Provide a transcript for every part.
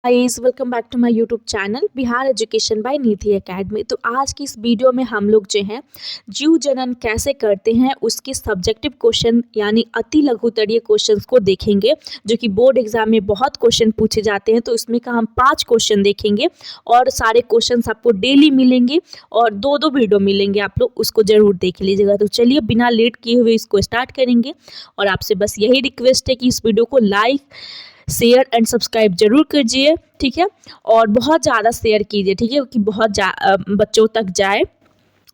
Guys welcome back to my YouTube channel Bihar education by Nidhi academy. तो आज की इस वीडियो में हम लोग जो हैं जीव जनन कैसे करते हैं उसके सब्जेक्टिव क्वेश्चन यानी अति लघुत्तरीय क्वेश्चंस को देखेंगे, जो कि बोर्ड एग्जाम में बहुत क्वेश्चन पूछे जाते हैं। तो इसमें का हम 5 क्वेश्चन देखेंगे और सारे क्वेश्चंस आपको डेली मिलेंगे और दो वीडियो मिलेंगे, आप लोग उसको जरूर देख लीजिएगा। तो चलिए बिना लेट किए हुए इसको स्टार्ट करेंगे और आपसे बस यही रिक्वेस्ट है कि इस वीडियो को लाइक शेयर एंड सब्सक्राइब जरूर कीजिए, ठीक है। और बहुत ज़्यादा शेयर कीजिए, ठीक है, कि बहुत बच्चों तक जाए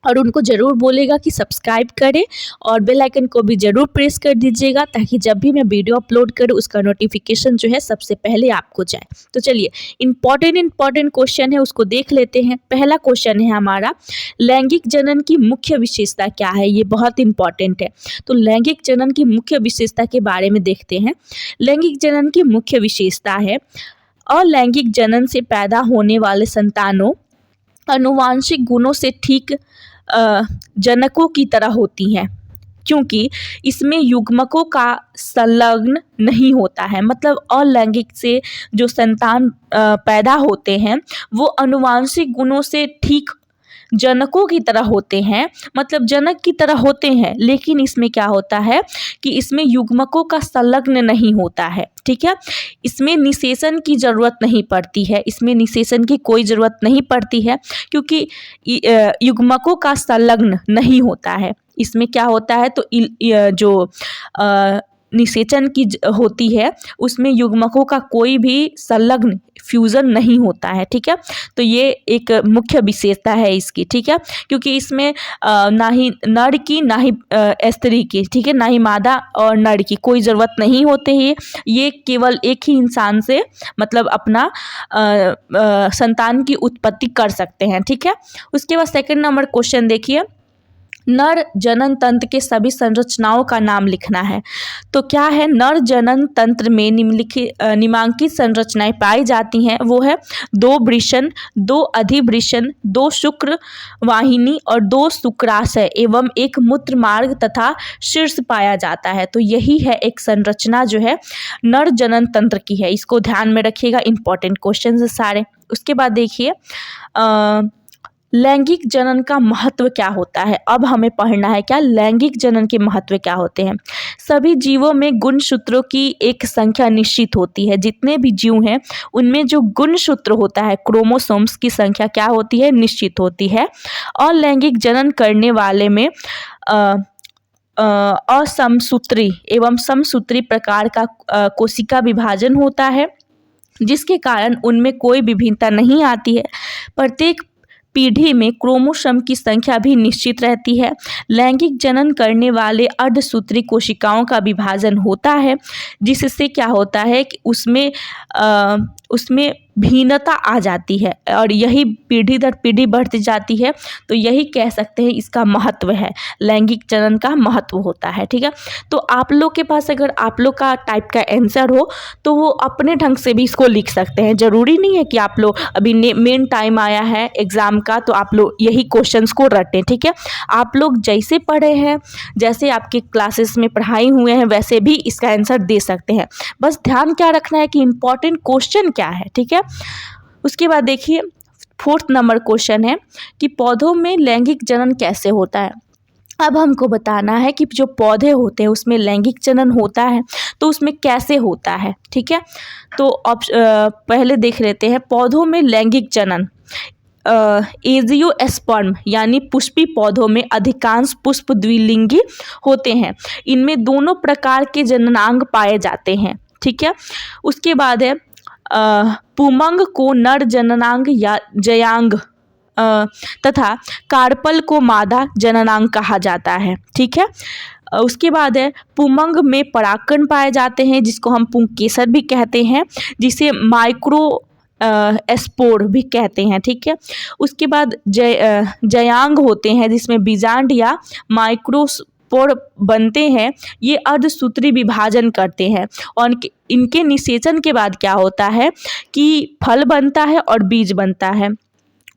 और उनको ज़रूर बोलेगा कि सब्सक्राइब करें और बेल आइकन को भी ज़रूर प्रेस कर दीजिएगा, ताकि जब भी मैं वीडियो अपलोड करूँ उसका नोटिफिकेशन जो है सबसे पहले आपको जाए। तो चलिए इम्पॉर्टेंट क्वेश्चन है उसको देख लेते हैं। पहला क्वेश्चन है हमारा, लैंगिक जनन की मुख्य विशेषता क्या है। ये बहुत इंपॉर्टेंट है। तो लैंगिक जनन की मुख्य विशेषता के बारे में देखते हैं। लैंगिक जनन की मुख्य विशेषता है, अलैंगिक जनन से पैदा होने वाले संतानों आनुवांशिक गुणों से ठीक जनकों की तरह होती हैं, क्योंकि इसमें युग्मकों का संलग्न नहीं होता है। मतलब अलैंगिक से जो संतान पैदा होते हैं वो आनुवांशिक गुणों से ठीक जनकों की तरह होते हैं, मतलब जनक की तरह होते हैं, लेकिन इसमें क्या होता है कि इसमें युग्मकों का संलग्न नहीं होता है, ठीक है। इसमें निषेचन की ज़रूरत नहीं पड़ती है, इसमें निषेचन की कोई ज़रूरत नहीं पड़ती है, क्योंकि युग्मकों का संलग्न नहीं होता है। इसमें क्या होता है, तो जो निषेचन की होती है उसमें युग्मकों का कोई भी संलग्न फ्यूज़न नहीं होता है, ठीक है। तो ये एक मुख्य विशेषता है इसकी, ठीक है, क्योंकि इसमें ना ही नर की ना ही स्त्री की, ठीक है, ना ही मादा और नर की कोई ज़रूरत नहीं होती है। ये केवल एक ही इंसान से मतलब अपना संतान की उत्पत्ति कर सकते हैं, ठीक है। उसके बाद सेकंड नंबर क्वेश्चन देखिए, नर जनन तंत्र के सभी संरचनाओं का नाम लिखना है। तो क्या है, नर जनन तंत्र में निम्नलिखित संरचनाएं पाई जाती हैं। वो है 2 वृषण, 2 अधिवृषण, 2 शुक्र वाहिनी और 2 शुक्राशय एवं 1 मूत्र मार्ग तथा शीर्ष पाया जाता है। तो यही है एक संरचना जो है नर जनन तंत्र की है। इसको ध्यान में रखिएगा, इंपॉर्टेंट क्वेश्चन है सारे। उसके बाद देखिए लैंगिक जनन का महत्व क्या होता है। अब हमें पढ़ना है क्या लैंगिक जनन के महत्व क्या होते हैं। सभी जीवों में गुणसूत्रों की एक संख्या निश्चित होती है। जितने भी जीव हैं उनमें जो गुणसूत्र होता है, क्रोमोसोम्स की संख्या क्या होती है, निश्चित होती है। और लैंगिक जनन करने वाले में असमसूत्री एवं समसूत्री प्रकार का कोशिका विभाजन होता है, जिसके कारण उनमें कोई विभिन्नता नहीं आती है। प्रत्येक पीढ़ी में क्रोमोसोम की संख्या भी निश्चित रहती है। लैंगिक जनन करने वाले अर्धसूत्री कोशिकाओं का विभाजन होता है, जिससे क्या होता है कि उसमें भिन्नता आ जाती है और यही पीढ़ी दर पीढ़ी बढ़ती जाती है। तो यही कह सकते हैं इसका महत्व है, लैंगिक जनन का महत्व होता है, ठीक है। तो आप लोग के पास अगर आप लोग का टाइप का आंसर हो तो वो अपने ढंग से भी इसको लिख सकते हैं। ज़रूरी नहीं है कि आप लोग अभी मेन टाइम आया है एग्ज़ाम का तो आप लोग यही क्वेश्चंस को रटें, ठीक है। आप लोग जैसे पढ़े हैं, जैसे आपके क्लासेस में पढ़ाई हुए हैं, वैसे भी इसका आंसर दे सकते हैं। बस ध्यान क्या रखना है कि इम्पॉर्टेंट क्वेश्चन क्या है, ठीक है। उसके बाद देखिए 4th नंबर क्वेश्चन है कि पौधों में लैंगिक जनन कैसे होता है। अब हमको बताना है कि जो पौधे होते हैं उसमें लैंगिक जनन होता है तो उसमें कैसे होता है, ठीक है। तो पहले देख लेते हैं पौधों में लैंगिक जनन। एजियोस्पर्म यानी पुष्पी पौधों में अधिकांश पुष्प द्विलिंगी होते हैं। इनमें दोनों प्रकार के जननांग पाए जाते हैं, ठीक है। उसके बाद है पुमंग को नर जननांग या जयांग तथा कार्पल को मादा जननांग कहा जाता है, ठीक है। उसके बाद है पुमंग में परागकण पाए जाते हैं, जिसको हम पुंकेसर भी कहते हैं, जिसे माइक्रो स्पोर भी कहते हैं, ठीक है। उसके बाद जयांग होते हैं, जिसमें बीजांड या माइक्रोस्पोर बनते हैं। ये अर्धसूत्री विभाजन करते हैं और इनके निषेचन के बाद क्या होता है कि फल बनता है और बीज बनता है।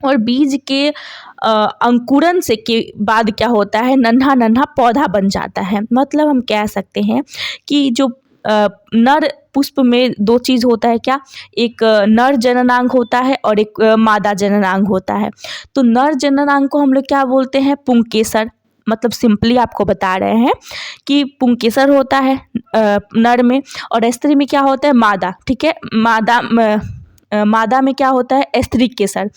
और बीज के अंकुरन से के बाद क्या होता है, नन्हा नन्हा पौधा बन जाता है। मतलब हम कह सकते हैं कि जो नर पुष्प में दो चीज़ होता है क्या, एक नर जननांग होता है और एक मादा जननांग होता है। तो नर जननांग को हम लोग क्या बोलते हैं, पुंकेसर। मतलब सिंपली आपको बता रहे हैं कि पुंकेसर होता है नर में, और स्त्री में क्या होता है, मादा। ठीक है, मादा में क्या होता है, स्त्री केसर।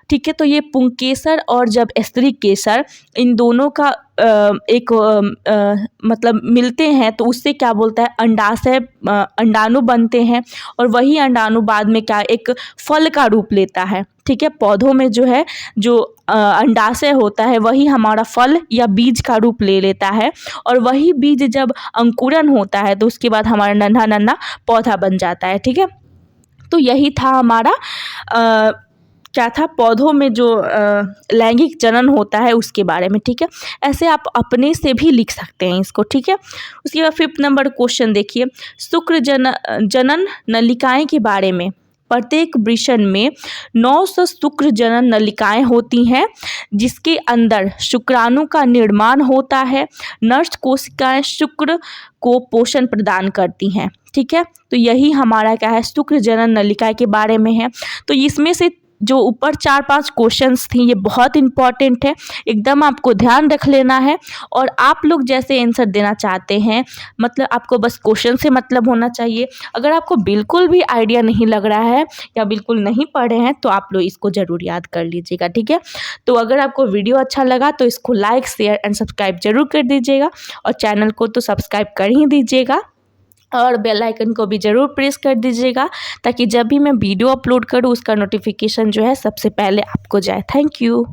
ठीक है, तो ये पुंकेसर और जब स्त्री केसर इन दोनों का मतलब मिलते हैं तो उससे क्या बोलता है, अंडाशय अंडाणु बनते हैं, और वही अंडाणु बाद में क्या, एक फल का रूप लेता है। ठीक है, पौधों में जो है जो अंडाशय होता है वही हमारा फल या बीज का रूप ले लेता है, और वही बीज जब अंकुरन होता है तो उसके बाद हमारा नन्हा नन्हा पौधा बन जाता है। ठीक है, तो यही था हमारा क्या था, पौधों में जो लैंगिक जनन होता है उसके बारे में। ठीक है, ऐसे आप अपने से भी लिख सकते हैं इसको। ठीक है, उसके बाद 5th नंबर क्वेश्चन देखिए, शुक्र जनन नलिकाएं के बारे में। प्रत्येक वृषण में 900 शुक्र जनन नलिकाएं होती हैं जिसके अंदर शुक्राणु का निर्माण होता है। नर्स कोशिकाएं शुक्र को पोषण प्रदान करती हैं। ठीक है, तो यही हमारा क्या है, शुक्र जनन नलिका के बारे में है। तो इसमें से जो ऊपर 4-5 क्वेश्चंस थी ये बहुत इंपॉर्टेंट है, एकदम आपको ध्यान रख लेना है। और आप लोग जैसे आंसर देना चाहते हैं, मतलब आपको बस क्वेश्चन से मतलब होना चाहिए। अगर आपको बिल्कुल भी आइडिया नहीं लग रहा है या बिल्कुल नहीं पढ़े हैं तो आप लोग इसको ज़रूर याद कर लीजिएगा। ठीक है, तो अगर आपको वीडियो अच्छा लगा तो इसको लाइक, शेयर एंड सब्सक्राइब जरूर कर दीजिएगा, और चैनल को तो सब्सक्राइब कर ही दीजिएगा, और बेल आइकन को भी ज़रूर प्रेस कर दीजिएगा ताकि जब भी मैं वीडियो अपलोड करूँ उसका नोटिफिकेशन जो है सबसे पहले आपको जाए। Thank you.